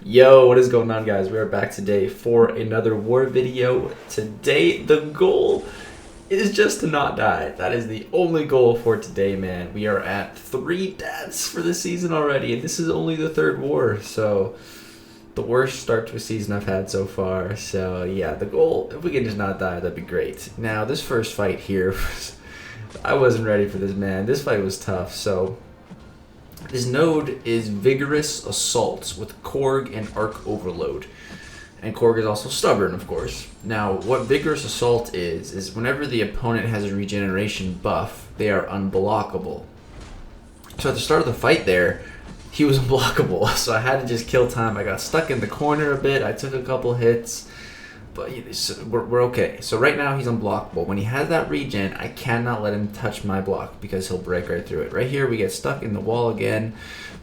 Yo, what is going on, guys? We are back today for another war video. Today, the goal is just to not die. That is the only goal for today, man. We are at 3 deaths for the season already, and this is only the third war, so the worst start to a season I've had so far. So yeah, the goal, if we can just not die, that'd be great. Now, this first fight here, I wasn't ready for this, man. This fight was tough, so this node is Vigorous Assault with Korg and Arc Overload. And Korg is also stubborn, of course. Now, what Vigorous Assault is whenever the opponent has a regeneration buff, they are unblockable. So at the start of the fight there, he was unblockable, so I had to just kill time. I got stuck in the corner a bit, I took a couple hits, but we're okay. So right now he's unblockable. When he has that regen, I cannot let him touch my block because he'll break right through it. Right here we get stuck in the wall again.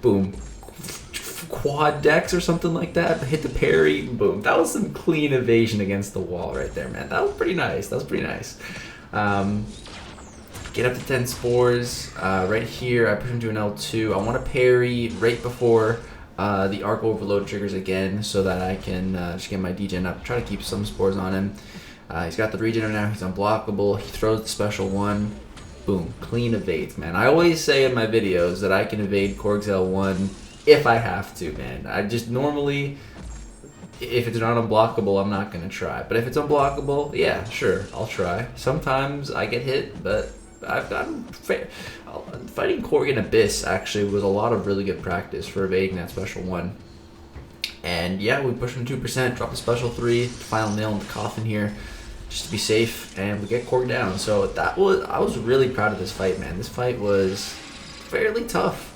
Boom. Quad dex or something like that. Hit the parry. Boom. That was some clean evasion against the wall right there, man. That was pretty nice. Get up to 10 spores. Right here I push him to an L2. I want to parry right before the Arc Overload triggers again so that I can just get my degen up. Try to keep some spores on him. He's got the regen now. He's unblockable. He throws the special one. Boom. Clean evades, man. I always say in my videos that I can evade Korg's L1 if I have to, man. I just normally, if it's not unblockable, I'm not going to try. But if it's unblockable, yeah, sure, I'll try. Sometimes I get hit, but I've gotten fair. Fighting Korg in Abyss actually was a lot of really good practice for evading that special one. And yeah, we push him 2%, drop the special 3, final nail in the coffin here, just to be safe, and we get Korg down. So I was really proud of this fight, man. This fight was fairly tough,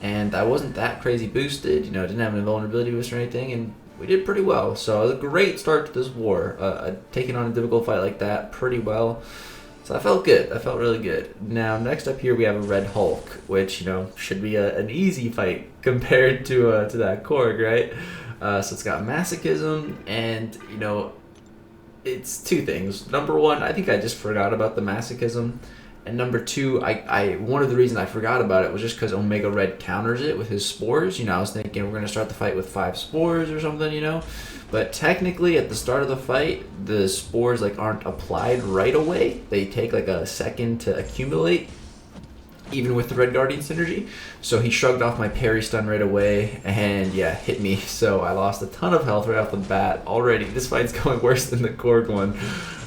and I wasn't that crazy boosted. You know, I didn't have an invulnerability boost or anything, and we did pretty well. So it was a great start to this war. Taking on a difficult fight like that pretty well. So I felt good. I felt really good. Now, next up here we have a Red Hulk, which, you know, should be an easy fight compared to that Korg, right? So it's got Masochism, and, you know, it's two things. Number one, I think I just forgot about the Masochism. And number two, one of the reasons I forgot about it was just because Omega Red counters it with his spores. You know, I was thinking we're going to start the fight with 5 spores or something, you know. But technically, at the start of the fight, the spores aren't applied right away. They take a second to accumulate, even with the Red Guardian synergy. So he shrugged off my parry stun right away, and yeah, hit me. So I lost a ton of health right off the bat already. This fight's going worse than the Korg one.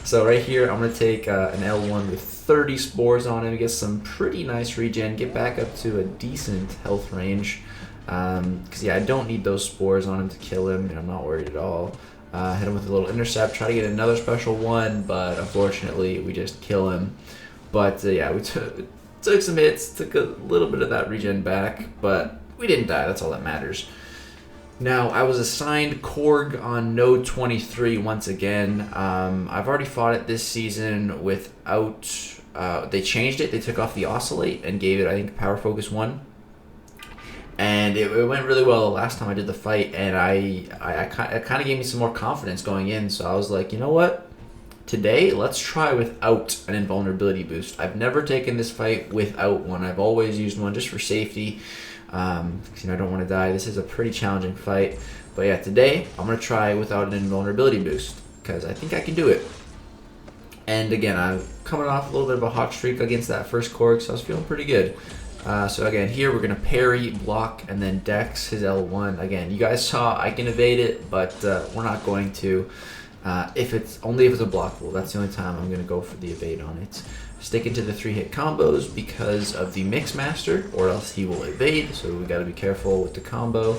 So right here, I'm going to take an L1 with 30 spores on him, get some pretty nice regen, get back up to a decent health range. Because yeah, I don't need those spores on him to kill him, and I'm not worried at all. Hit him with a little intercept, try to get another special one, but unfortunately we just kill him. But yeah, we took some hits, took a little bit of that regen back, but we didn't die, that's all that matters. Now, I was assigned Korg on node 23 once again. I've already fought it this season without, they changed it, they took off the Oscillate and gave it, I think, Power Focus 1. And it went really well the last time I did the fight, and it kind of gave me some more confidence going in. So I was like, you know what? Today, let's try without an invulnerability boost. I've never taken this fight without one. I've always used one just for safety, because I don't want to die. This is a pretty challenging fight. But yeah, today, I'm going to try without an invulnerability boost, because I think I can do it. And again, I'm coming off a little bit of a hot streak against that first Korg, so I was feeling pretty good. So again, here we're going to parry, block, and then dex his L1. Again, you guys saw I can evade it, but we're not going to. If it's a blockable, that's the only time I'm going to go for the evade on it. Sticking to the 3-hit combos because of the Mixmaster, or else he will evade, so we got to be careful with the combo.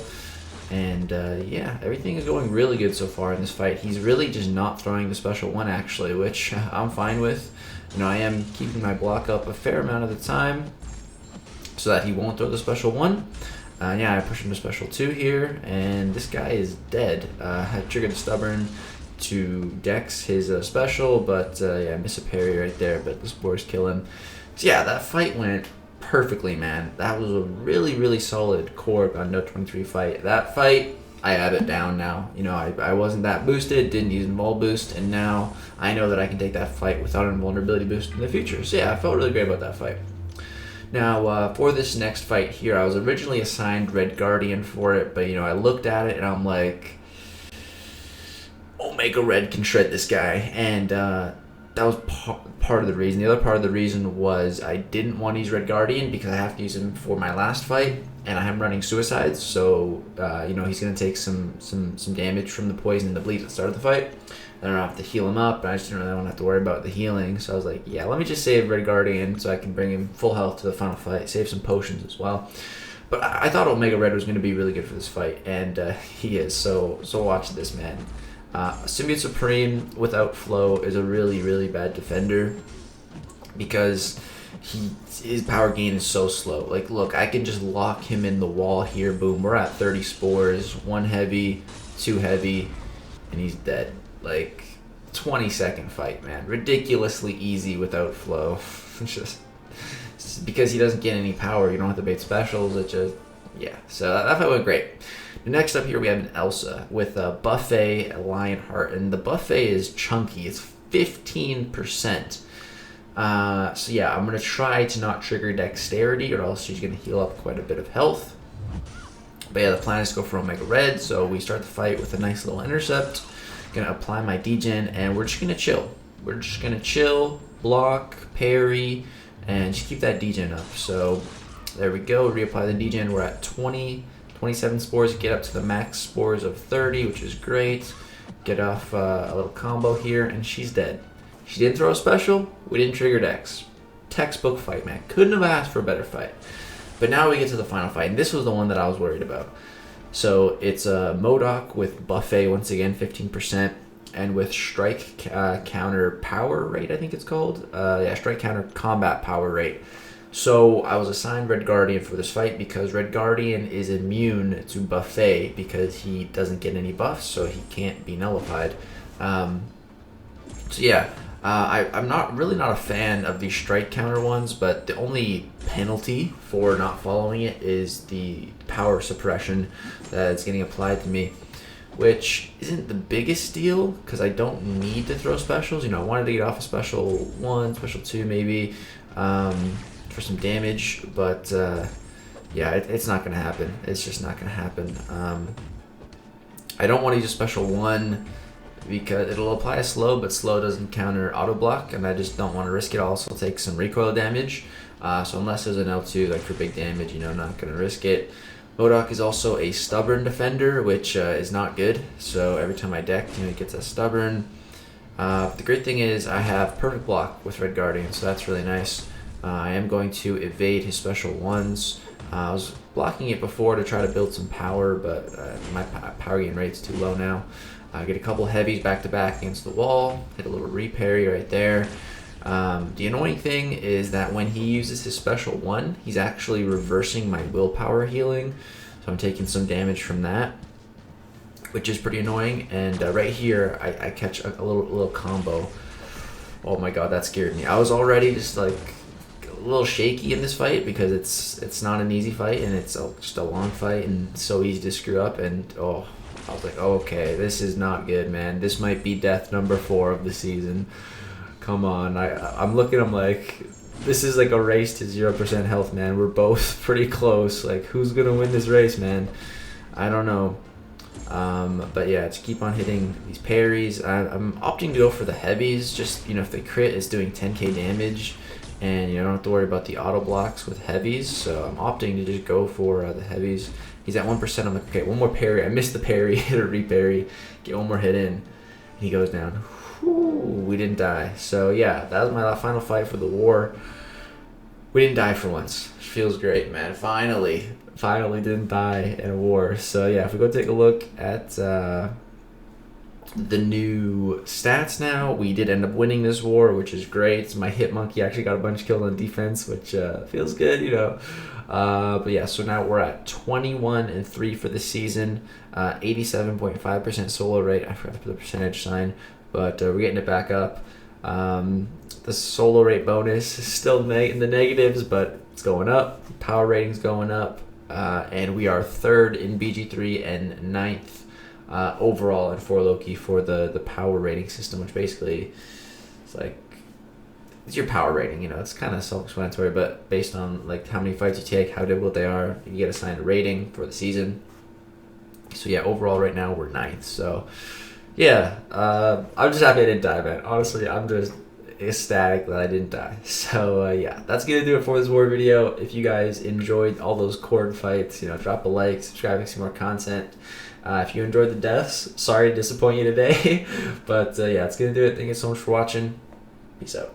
And yeah, everything is going really good so far in this fight. He's really just not throwing the special one, actually, which I'm fine with. You know, I am keeping my block up a fair amount of the time, so that he won't throw the special one. Yeah, I push him to special 2 here, and this guy is dead. I triggered the stubborn to dex his special, but yeah, I miss a parry right there, but the spores kill him. So yeah, that fight went perfectly, man. That was a really, really solid Korg on node 23 fight. That fight, I have it down now. You know, I wasn't that boosted, didn't use invul boost, and now I know that I can take that fight without an invulnerability boost in the future. So yeah, I felt really great about that fight. Now, for this next fight here, I was originally assigned Red Guardian for it, but, I looked at it and I'm like, Omega Red can shred this guy. And that was part of the reason. The other part of the reason was I didn't want to use Red Guardian because I have to use him for my last fight, and I am running Suicides, so, he's going to take some damage from the poison and the bleed at the start of the fight. I don't have to heal him up, and I just didn't really want to have to worry about the healing. So I was like, yeah, let me just save Red Guardian so I can bring him full health to the final fight, save some potions as well. But I thought Omega Red was going to be really good for this fight, and he is. So watch this, man. Symbiote Supreme without flow is a really, really bad defender because his power gain is so slow. Like, look, I can just lock him in the wall here. Boom, we're at 30 spores, 1 heavy, 2 heavy, and he's dead. Like, 20-second fight, man. Ridiculously easy without flow. It's because he doesn't get any power. You don't have to bait specials. Yeah. So that fight went great. Next up here we have an Elsa with a Buffet, a Lionheart, and the Buffet is chunky. It's 15%. So yeah, I'm going to try to not trigger Dexterity, or else she's going to heal up quite a bit of health. But yeah, the plan is to go for Omega Red, so we start the fight with a nice little intercept. Gonna apply my degen, and we're just gonna chill. We're just gonna chill, block, parry, and just keep that degen up. So there we go. Reapply the degen. We're at 27 spores. Get up to the max spores of 30, which is great. Get off a little combo here, and she's dead. She didn't throw a special. We didn't trigger Dex. Textbook fight, man. Couldn't have asked for a better fight. But now we get to the final fight, and this was the one that I was worried about. So it's a mcoc with Buffet, once again, 15%, and with Strike Counter Power Rate, I think it's called. Strike Counter Combat Power Rate. So I was assigned Red Guardian for this fight because Red Guardian is immune to Buffet because he doesn't get any buffs, so he can't be nullified. I'm not a fan of these strike counter ones, but the only penalty for not following it is the power suppression that's getting applied to me, which isn't the biggest deal because I don't need to throw specials. I wanted to get off a special 1, special 2 maybe for some damage, but it's not going to happen. It's just not going to happen. I don't want to use a special 1 because it'll apply a slow, but slow doesn't counter auto block, and I just don't want to risk it. I'll also take some recoil damage. So unless there's an L2 like for big damage, I'm not going to risk it. mcoc is also a stubborn defender, which is not good. So every time I deck, it gets a stubborn. The great thing is I have perfect block with Red Guardian, so that's really nice. I am going to evade his special 1s. I was blocking it before to try to build some power, but my power gain rate's too low now. Get a couple heavies back to back against the wall, hit a little reparry right there. The annoying thing is that when he uses his special 1, he's actually reversing my willpower healing, so I'm taking some damage from that, which is pretty annoying. And right here I catch a little combo. Oh my god, that scared me. I was already just like a little shaky in this fight because it's not an easy fight, and it's just a long fight and so easy to screw up. And I was like, okay, this is not good, man. This might be death number 4 of the season. Come on. I'm looking, I'm like, this is like a race to 0% health, man. We're both pretty close. Like, who's going to win this race, man? I don't know. But yeah, just keep on hitting these parries. I'm opting to go for the heavies. Just, if they crit, it's doing 10k damage. And you don't have to worry about the auto blocks with heavies. So I'm opting to just go for the heavies. He's at 1%. I'm like, okay, one more parry. I missed the parry, hit a reparry, get one more hit in. He goes down. Whew, we didn't die. So yeah, that was my final fight for the war. We didn't die for once. Feels great, man. Finally didn't die in a war. So yeah, if we go take a look at the new stats now, we did end up winning this war, which is great. My hit monkey actually got a bunch of kills on defense, which feels good, But yeah, so now we're at 21-3 for the season, 87.5% solo rate. I forgot to put the percentage sign, but we're getting it back up. The solo rate bonus is still in the negatives, but it's going up. Power rating's going up, and we are 3rd in BG3 and 9th overall in 4 Loki for the power rating system, which basically it's like it's your power rating. You know, it's kind of self-explanatory, but based on like how many fights you take, how difficult they are, you get assigned a rating for the season. So yeah, overall right now we're 9th. So yeah, I'm just happy I didn't die, man. Honestly, I'm just ecstatic that I didn't die. So yeah, that's gonna do it for this war video. If you guys enjoyed all those Korg fights, you know, drop a like, subscribe, make some more content. If you enjoyed the deaths, sorry to disappoint you today, but yeah, that's gonna do it. Thank you so much for watching. Peace out.